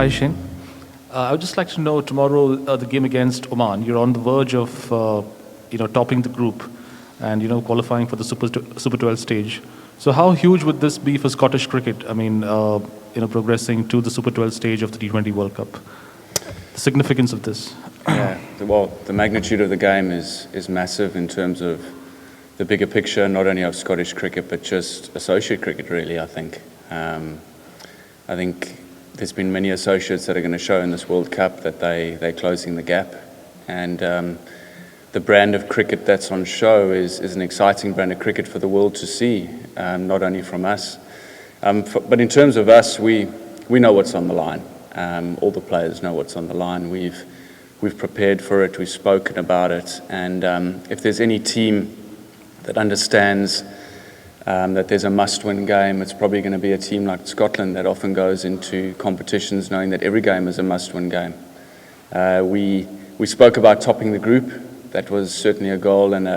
Hi, Shane. I would just like to know tomorrow the game against Oman. You're on the verge of topping the group and qualifying for the Super 12 stage. So how huge would this be for Scottish cricket? I mean, progressing to the Super 12 stage of the T20 World Cup. The significance of this. Yeah, well, the magnitude of the game is massive in terms of the bigger picture, not only of Scottish cricket but just associate cricket. Really, I think. I think there's been many associates that are going to show in this World Cup that they're closing the gap, and the brand of cricket that's on show is an exciting brand of cricket for the world to see, not only from us, but in terms of us, we know what's on the line. All the players know what's on the line. We've prepared for it. We've spoken about it, and if there's any team that understands that there's a must-win game, it's probably going to be a team like Scotland that often goes into competitions knowing that every game is a must-win game. We spoke about topping the group. That was certainly a goal and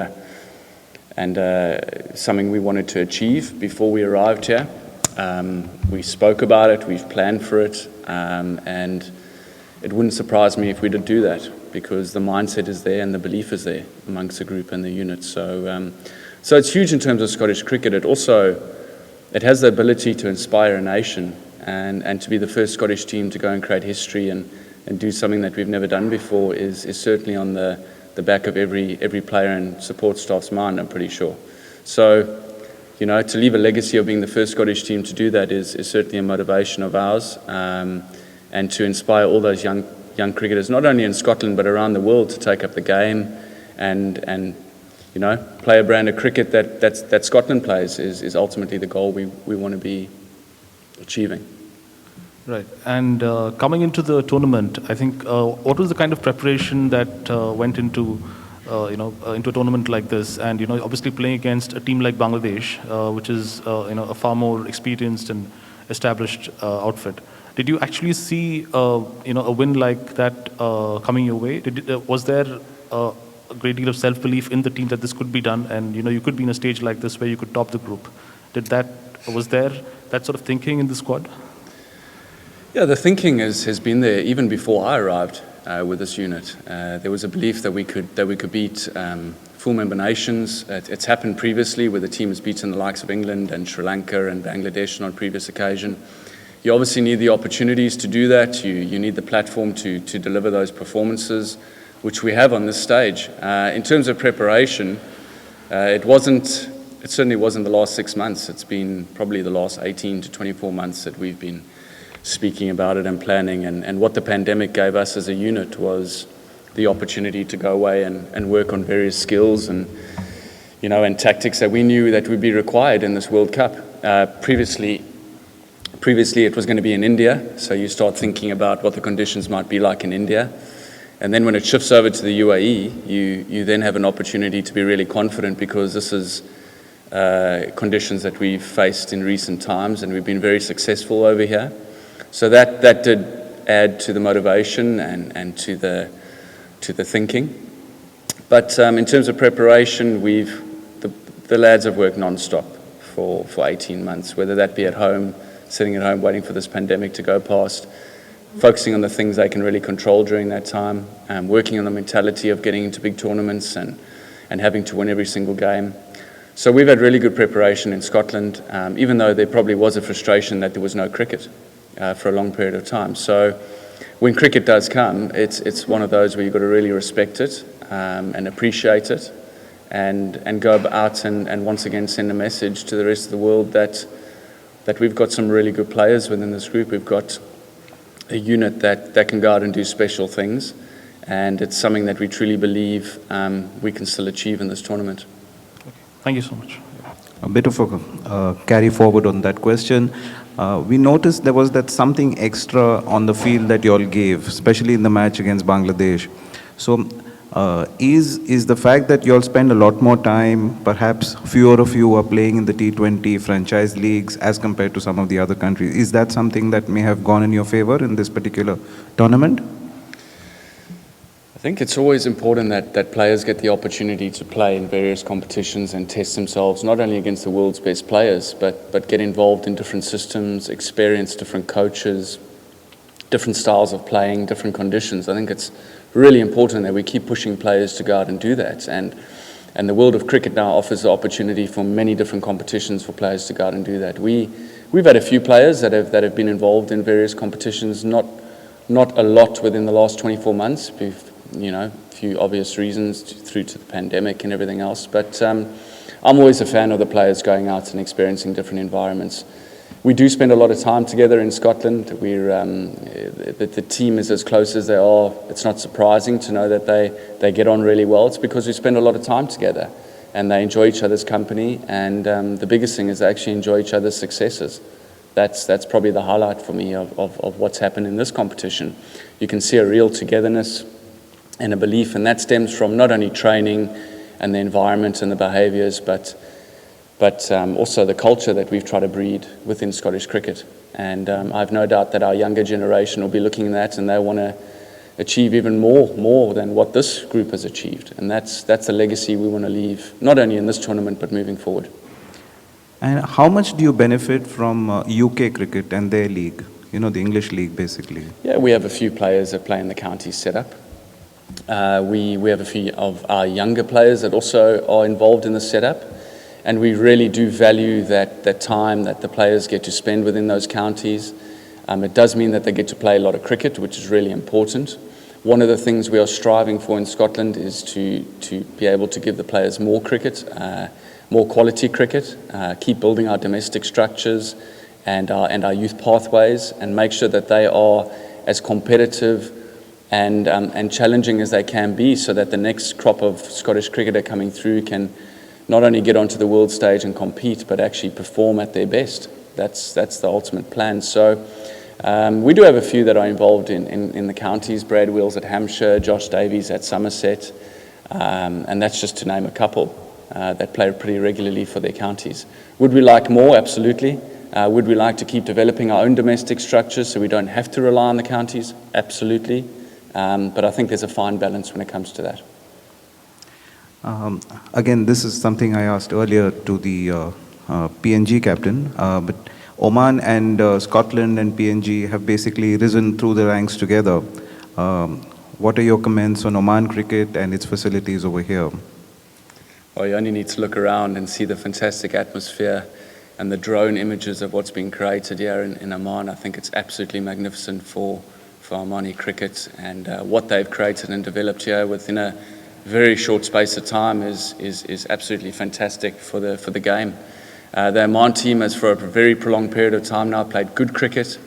something we wanted to achieve before we arrived here. We spoke about it, we've planned for it, and it wouldn't surprise me if we did do that, because the mindset is there and the belief is there amongst the group and the unit. So it's huge in terms of Scottish cricket. It has the ability to inspire a nation and to be the first Scottish team to go and create history and do something that we've never done before is certainly on the back of every player and support staff's mind, I'm pretty sure. So, to leave a legacy of being the first Scottish team to do that is certainly a motivation of ours, and to inspire all those young cricketers, not only in Scotland but around the world, to take up the game and play a brand of cricket that Scotland plays is ultimately the goal we want to be achieving. Right. And coming into the tournament, I think what was the kind of preparation that went into a tournament like this? And obviously playing against a team like Bangladesh, which is a far more experienced and established outfit. Did you actually see a win like that coming your way? Was there a great deal of self-belief in the team that this could be done, and you could be in a stage like this where you could top the group? Was there that sort of thinking in the squad? Yeah, the thinking has been there even before I arrived with this unit. There was a belief that we could beat full member nations. It's happened previously where the team has beaten the likes of England and Sri Lanka and Bangladesh on previous occasion. You obviously need the opportunities to do that. You need the platform to deliver those performances, which we have on this stage. In terms of preparation, it certainly wasn't the last 6 months. It's been probably the last 18 to 24 months that we've been speaking about it and planning. And what the pandemic gave us as a unit was the opportunity to go away and work on various skills and tactics that we knew that would be required in this World Cup. Previously it was going to be in India, so you start thinking about what the conditions might be like in India. And then when it shifts over to the UAE, you then have an opportunity to be really confident, because this is conditions that we've faced in recent times and we've been very successful over here. So that did add to the motivation and to the thinking. But in terms of preparation, the lads have worked non-stop for 18 months, whether that be at home, sitting at home waiting for this pandemic to go past, focusing on the things they can really control during that time, working on the mentality of getting into big tournaments and having to win every single game. So we've had really good preparation in Scotland, even though there probably was a frustration that there was no cricket for a long period of time. So when cricket does come, it's one of those where you've got to really respect it and appreciate it and go out and once again send a message to the rest of the world that we've got some really good players within this group. We've got a unit that can go out and do special things, and it's something that we truly believe we can still achieve in this tournament. Okay. Thank you so much. A bit of a carry forward on that question. We noticed there was that something extra on the field that you all gave, especially in the match against Bangladesh. So is the fact that you all spend a lot more time, perhaps fewer of you are playing in the T20 franchise leagues as compared to some of the other countries, is that something that may have gone in your favor in this particular tournament? I think it's always important that players get the opportunity to play in various competitions and test themselves, not only against the world's best players, but get involved in different systems, experience different coaches, different styles of playing, different conditions. I think it's really important that we keep pushing players to go out and do that. And the world of cricket now offers the opportunity for many different competitions for players to go out and do that. We've had a few players that have been involved in various competitions, not a lot within the last 24 months, a few obvious reasons through to the pandemic and everything else. But I'm always a fan of the players going out and experiencing different environments. We do spend a lot of time together in Scotland. The team is as close as they are. It's not surprising to know that they get on really well. It's because we spend a lot of time together and they enjoy each other's company. And the biggest thing is they actually enjoy each other's successes. That's probably the highlight for me of what's happened in this competition. You can see a real togetherness and a belief, and that stems from not only training and the environment and the behaviours, but also the culture that we've tried to breed within Scottish cricket. And I have no doubt that our younger generation will be looking at that and they want to achieve even more than what this group has achieved. And that's the legacy we want to leave, not only in this tournament, but moving forward. And how much do you benefit from UK cricket and their league, the English league basically? Yeah, we have a few players that play in the county setup. We have a few of our younger players that also are involved in the setup. And we really do value that time that the players get to spend within those counties. It does mean that they get to play a lot of cricket, which is really important. One of the things we are striving for in Scotland is to be able to give the players more cricket, more quality cricket, keep building our domestic structures and our youth pathways, and make sure that they are as competitive and challenging as they can be, so that the next crop of Scottish cricketer coming through can not only get onto the world stage and compete, but actually perform at their best. That's the ultimate plan. So we do have a few that are involved in the counties. Brad Wheels at Hampshire, Josh Davies at Somerset, and that's just to name a couple that play pretty regularly for their counties. Would we like more? Absolutely. Would we like to keep developing our own domestic structures so we don't have to rely on the counties? Absolutely. But I think there's a fine balance when it comes to that. Again, this is something I asked earlier to the PNG captain, but Oman and Scotland and PNG have basically risen through the ranks together. What are your comments on Oman cricket and its facilities over here? Well, you only need to look around and see the fantastic atmosphere and the drone images of what's been created here in Oman. I think it's absolutely magnificent for Omani cricket, and what they've created and developed here within a very short space of time is absolutely fantastic for the game. The Oman team has, for a very prolonged period of time now, played good cricket.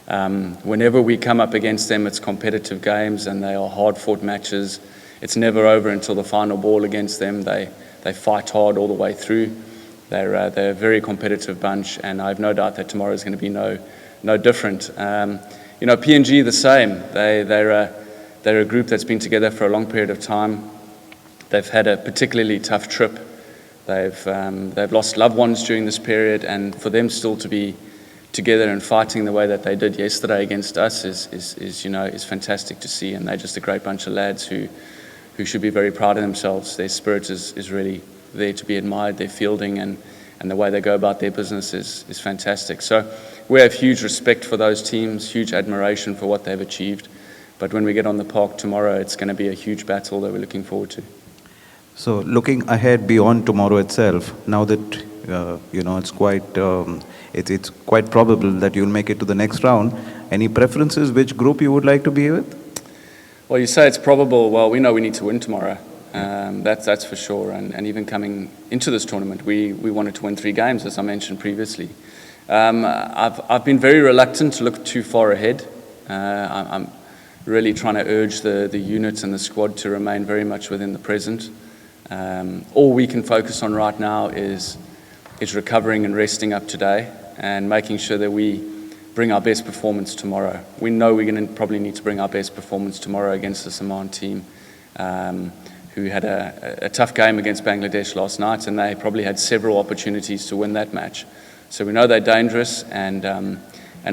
Whenever we come up against them, it's competitive games and they are hard-fought matches. It's never over until the final ball against them. They fight hard all the way through. They're a very competitive bunch, and I have no doubt that tomorrow is going to be no different. PNG the same. They're a group that's been together for a long period of time. They've had a particularly tough trip. They've lost loved ones during this period, and for them still to be together and fighting the way that they did yesterday against us is fantastic to see. And they're just a great bunch of lads who should be very proud of themselves. Their spirit is really there to be admired. Their fielding and the way they go about their business is fantastic. So we have huge respect for those teams, huge admiration for what they've achieved. But when we get on the park tomorrow, it's going to be a huge battle that we're looking forward to. So looking ahead beyond tomorrow itself, now that it's quite probable that you'll make it to the next round, any preferences which group you would like to be with? Well, you say it's probable. Well, we know we need to win tomorrow. That's for sure. And even coming into this tournament, we wanted to win 3 games, as I mentioned previously. I've been very reluctant to look too far ahead. I'm really trying to urge the units and the squad to remain very much within the present. All we can focus on right now is recovering and resting up today and making sure that we bring our best performance tomorrow. We know we're going to probably need to bring our best performance tomorrow against the Oman team, who had a tough game against Bangladesh last night, and they probably had several opportunities to win that match. So we know they're dangerous, and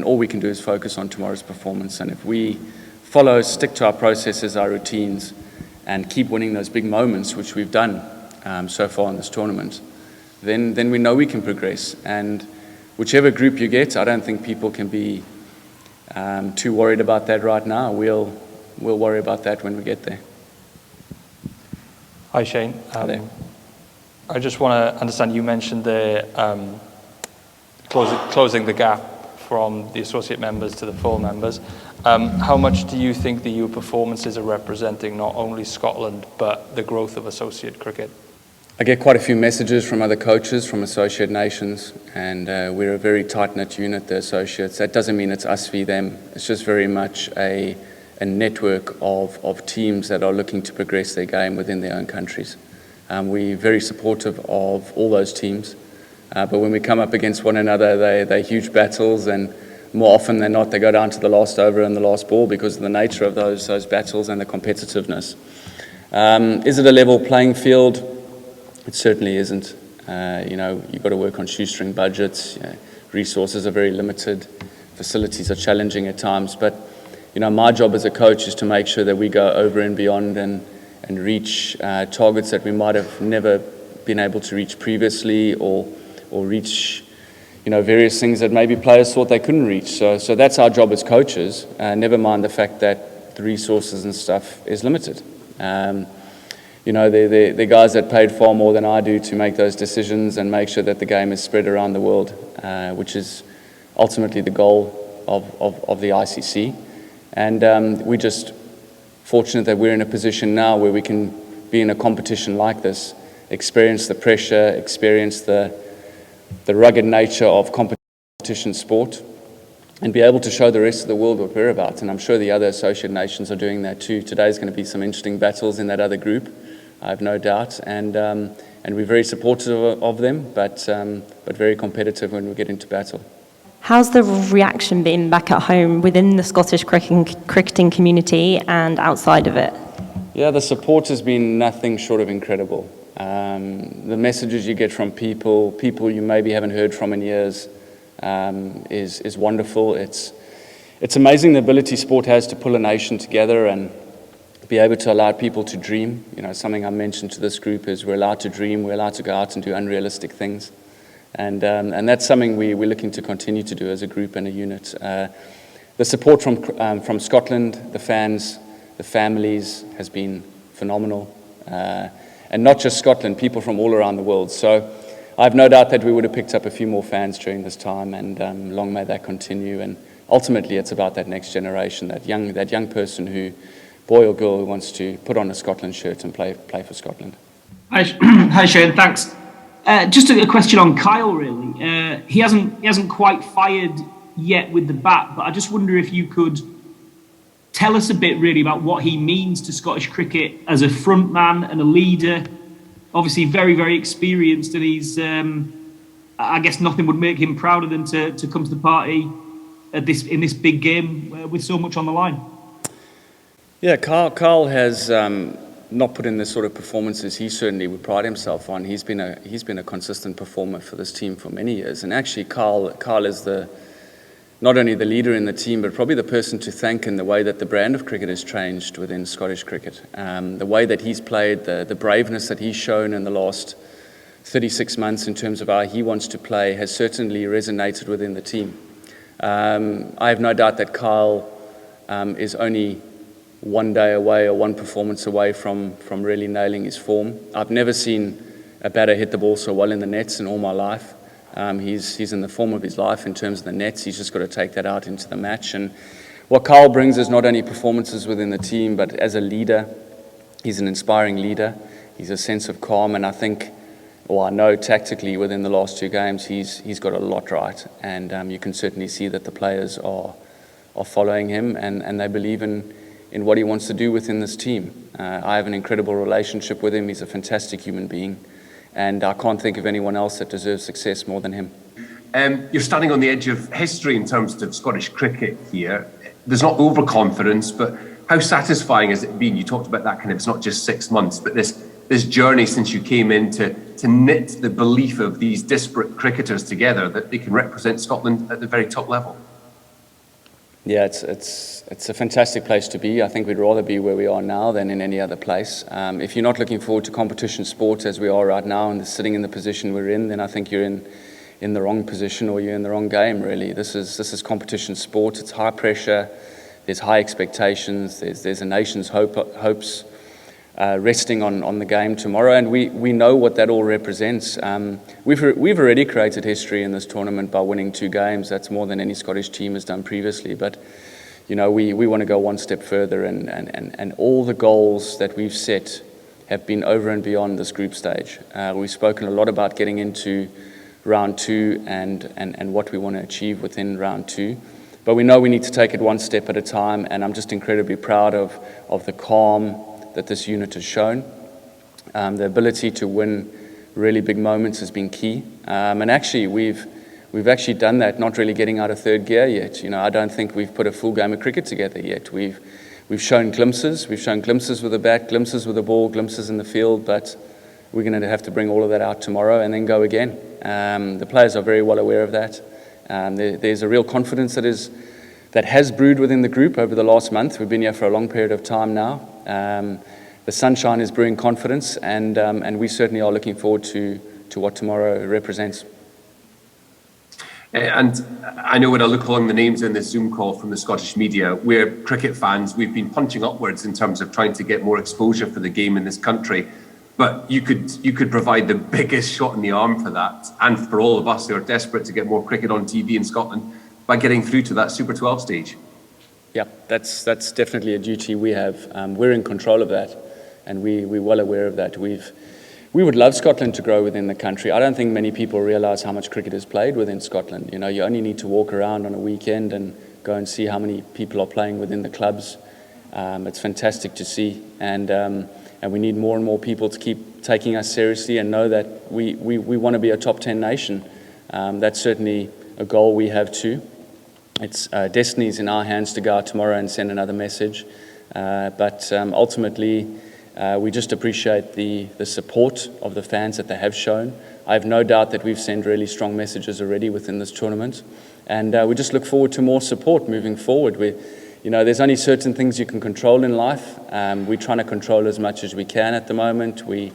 all we can do is focus on tomorrow's performance. And if we stick to our processes, our routines, and keep winning those big moments, which we've done so far in this tournament, then we know we can progress. And whichever group you get, I don't think people can be too worried about that right now. We'll worry about that when we get there. Hi, Shane. Hi there. I just want to understand, you mentioned the closing the gap from the associate members to the full members. How much do you think the EU performances are representing not only Scotland, but the growth of associate cricket? I get quite a few messages from other coaches from associate nations, and we're a very tight-knit unit, the associates. That doesn't mean it's us v them. It's just very much a network of teams that are looking to progress their game within their own countries. We're very supportive of all those teams, but when we come up against one another, they're huge battles, and more often than not, they go down to the last over and the last ball because of the nature of those battles and the competitiveness. Is it a level playing field? It certainly isn't. You've got to work on shoestring budgets. Resources are very limited. Facilities are challenging at times. But, my job as a coach is to make sure that we go over and beyond and reach targets that we might have never been able to reach previously, or reach, various things that maybe players thought they couldn't reach. So that's our job as coaches. Never mind the fact that the resources and stuff is limited. The guys that paid far more than I do to make those decisions and make sure that the game is spread around the world, which is ultimately the goal of the ICC. And we're just fortunate that we're in a position now where we can be in a competition like this, experience the pressure, experience the rugged nature of competition sport, and be able to show the rest of the world what we're about. And I'm sure the other associate nations are doing that too. Today's going to be some interesting battles in that other group, I have no doubt, and we're very supportive of them, but very competitive when we get into battle. How's the reaction been back at home within the Scottish cricketing community and outside of it? Yeah, the support has been nothing short of incredible. The messages you get from people you maybe haven't heard from in years, is wonderful. It's amazing the ability sport has to pull a nation together and be able to allow people to dream. Something I mentioned to this group is we're allowed to dream, we're allowed to go out and do unrealistic things. And that's something we're looking to continue to do as a group and a unit. The support from Scotland, the fans, the families has been phenomenal. And not just Scotland, people from all around the world. So I have no doubt that we would have picked up a few more fans during this time, and long may that continue. And ultimately, it's about that next generation, that young person who, boy or girl, who wants to put on a Scotland shirt and play for Scotland. Hi Shane, thanks. Just a question on Kyle, really. He hasn't quite fired yet with the bat, but I just wonder if you could tell us a bit really about what he means to Scottish cricket as a front man and a leader. Obviously very, very experienced, and he's, I guess nothing would make him prouder than to come to the party in this big game with so much on the line. Yeah, Carl has not put in the sort of performances he certainly would pride himself on. He's been a consistent performer for this team for many years, and actually Carl is not only the leader in the team, but probably the person to thank in the way that the brand of cricket has changed within Scottish cricket. The way that he's played, the braveness that he's shown in the last 36 months in terms of how he wants to play has certainly resonated within the team. I have no doubt that Kyle is only one day away or one performance away from really nailing his form. I've never seen a batter hit the ball so well in the nets in all my life. He's in the form of his life in terms of the nets. He's just got to take that out into the match. And what Kyle brings is not only performances within the team, but as a leader, he's an inspiring leader. He's a sense of calm, and I know tactically within the last two games, he's got a lot right. And you can certainly see that the players are following him, and they believe in what he wants to do within this team. I have an incredible relationship with him. He's a fantastic human being. And I can't think of anyone else that deserves success more than him. You're standing on the edge of history in terms of Scottish cricket here. There's not overconfidence, but how satisfying has it been? You talked about that kind of, it's not just 6 months, but this journey since you came in to knit the belief of these disparate cricketers together that they can represent Scotland at the very top level. Yeah, it's a fantastic place to be. I think we'd rather be where we are now than in any other place. If you're not looking forward to competition sport as we are right now and sitting in the position we're in, then I think you're in in the wrong position or you're in the wrong game, really. This is competition sport. It's high pressure. There's high expectations. There's a nation's hopes resting on the game tomorrow, and we know what that all represents. We've already created history in this tournament by winning 2 games. That's more than any Scottish team has done previously. But we want to go one step further, and all the goals that we've set have been over and beyond this group stage. We've spoken a lot about getting into round 2 and what we want to achieve within round 2. But we know we need to take it one step at a time, and I'm just incredibly proud of the calm that this unit has shown. The ability to win really big moments has been key. And actually, we've actually done that, not really getting out of third gear yet. I don't think we've put a full game of cricket together yet. We've shown glimpses. We've shown glimpses with the bat, glimpses with the ball, glimpses in the field, but we're going to have to bring all of that out tomorrow and then go again. The players are very well aware of that. There's a real confidence that has brewed within the group over the last month. We've been here for a long period of time now. The sunshine is brewing confidence, and we certainly are looking forward to what tomorrow represents. And I know when I look along the names in this Zoom call from the Scottish media, we're cricket fans. We've been punching upwards in terms of trying to get more exposure for the game in this country. But you could provide the biggest shot in the arm for that, and for all of us who are desperate to get more cricket on TV in Scotland, by getting through to that Super 12 stage. Yeah, that's definitely a duty we have. We're in control of that, and we're well aware of that. We would love Scotland to grow within the country. I don't think many people realise how much cricket is played within Scotland. You only need to walk around on a weekend and go and see how many people are playing within the clubs. It's fantastic to see, and we need more and more people to keep taking us seriously and know that we want to be a top 10 nation. That's certainly a goal we have too. It's destiny's in our hands to go out tomorrow and send another message. But ultimately, we just appreciate the support of the fans that they have shown. I have no doubt that we've sent really strong messages already within this tournament. And we just look forward to more support moving forward. There's only certain things you can control in life. We're trying to control as much as we can at the moment. We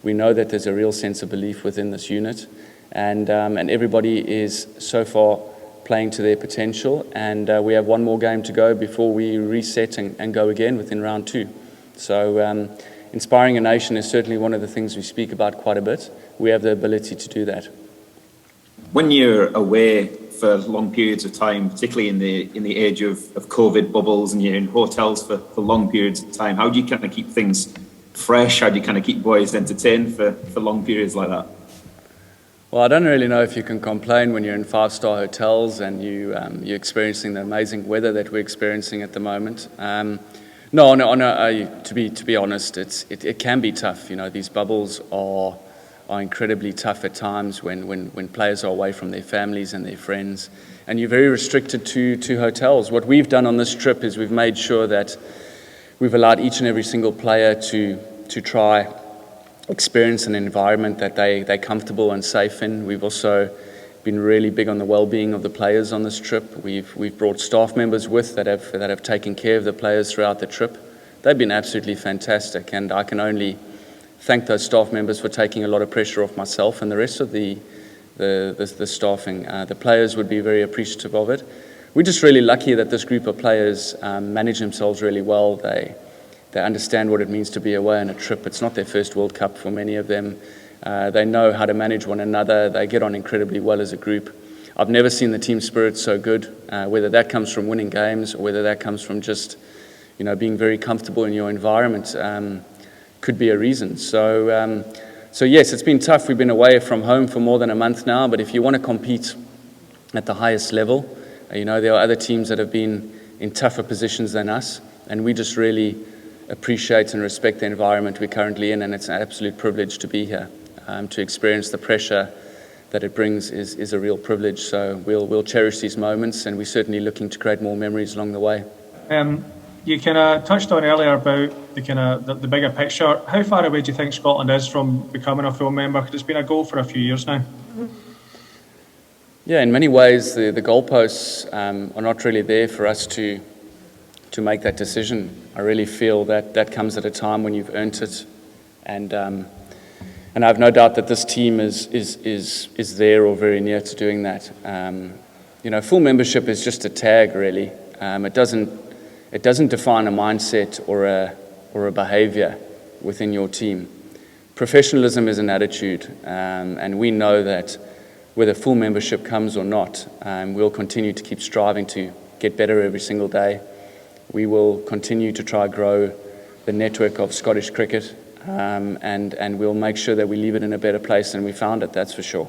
know that there's a real sense of belief within this unit. And everybody is so far playing to their potential, and we have one more game to go before we reset and go again within round 2. So inspiring a nation is certainly one of the things we speak about quite a bit. We have the ability to do that. When you're away for long periods of time, particularly in the age of COVID bubbles, and you're in hotels for long periods of time, how do you kind of keep things fresh? How do you kind of keep boys entertained for long periods like that? Well, I don't really know if you can complain when you're in 5-star hotels and you're experiencing the amazing weather that we're experiencing at the moment. No, to be honest, it can be tough. These bubbles are incredibly tough at times when players are away from their families and their friends, and you're very restricted to hotels. What we've done on this trip is we've made sure that we've allowed each and every single player to try experience an environment that they're comfortable and safe in. We've also been really big on the well-being of the players on this trip. We've brought staff members with that have taken care of the players throughout the trip. They've been absolutely fantastic, and I can only thank those staff members for taking a lot of pressure off myself and the rest of the staffing. The players would be very appreciative of it. We're just really lucky that this group of players manage themselves really well. They understand what it means to be away on a trip. It's not their first World Cup for many of them. They know how to manage one another. They get on incredibly well as a group. I've never seen the team spirit so good, whether that comes from winning games or whether that comes from just being very comfortable in your environment. Could be a reason. So yes, it's been tough. We've been away from home for more than a month now, but if you want to compete at the highest level, there are other teams that have been in tougher positions than us, and we just really appreciate and respect the environment we're currently in, and it's an absolute privilege to be here. To experience the pressure that it brings is a real privilege. So we'll cherish these moments, and we're certainly looking to create more memories along the way. You kind of touched on earlier about the bigger picture. How far away do you think Scotland is from becoming a full member? Because it's been a goal for a few years now. Yeah, in many ways, the goalposts are not really there for us to make that decision. I really feel that comes at a time when you've earned it, and And I have no doubt that this team is there or very near to doing that. Full membership is just a tag, really. It doesn't define a mindset or a behavior within your team. Professionalism is an attitude, and we know that whether full membership comes or not, we'll continue to keep striving to get better every single day. We will continue to try grow the network of Scottish cricket, and we'll make sure that we leave it in a better place than we found it, that's for sure.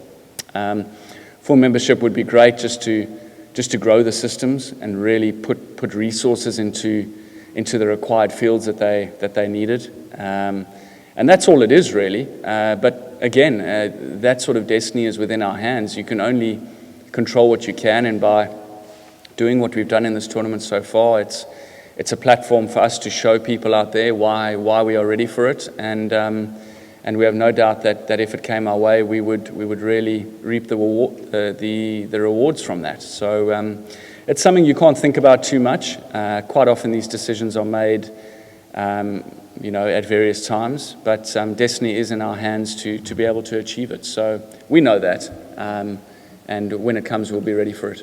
Full membership would be great just to grow the systems and really put resources into the required fields that they needed. And that's all it is, really. But again, that sort of destiny is within our hands. You can only control what you can, and by doing what we've done in this tournament so far, it's a platform for us to show people out there why we are ready for it, and we have no doubt that if it came our way, we would really reap the rewards from that. So it's something you can't think about too much. Quite often these decisions are made at various times, but destiny is in our hands to be able to achieve it. So we know that, and when it comes, we'll be ready for it.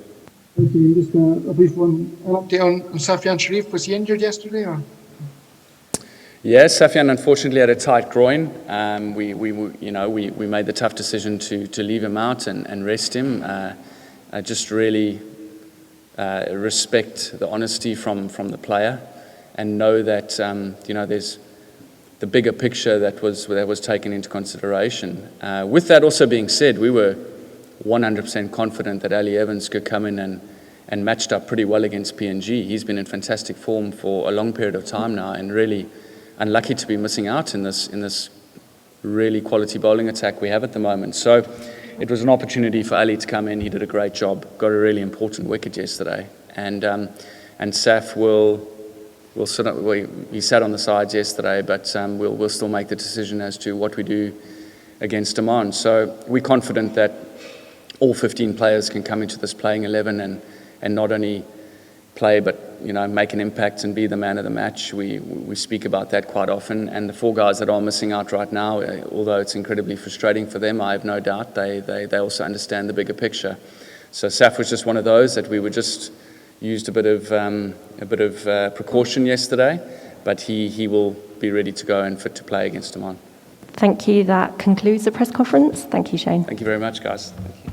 Okay, just a brief one. An update on Safiyan Sharif. Was he injured yesterday? Or? Yes, Safiyan unfortunately had a tight groin. We made the tough decision to leave him out and rest him. I just really respect the honesty from the player, and know that there's the bigger picture that was taken into consideration. With that also being said, we were 100% confident that Ali Evans could come in and matched up pretty well against PNG. He's been in fantastic form for a long period of time now, and really unlucky to be missing out in this really quality bowling attack we have at the moment. So it was an opportunity for Ali to come in. He did a great job, got a really important wicket yesterday, and Saf will sit up. He sat on the sides yesterday, but we'll still make the decision as to what we do against Oman. So we're confident that all 15 players can come into this playing 11 and not only play, but make an impact and be the man of the match. We speak about that quite often, and the 4 guys that are missing out right now, although it's incredibly frustrating for them, I have no doubt they also understand the bigger picture. So Saf was just one of those that we were just used a bit of precaution yesterday, but he will be ready to go and fit to play against Oman. Thank you. That concludes the press conference. Thank you, Shane. Thank you very much, guys. Thank you.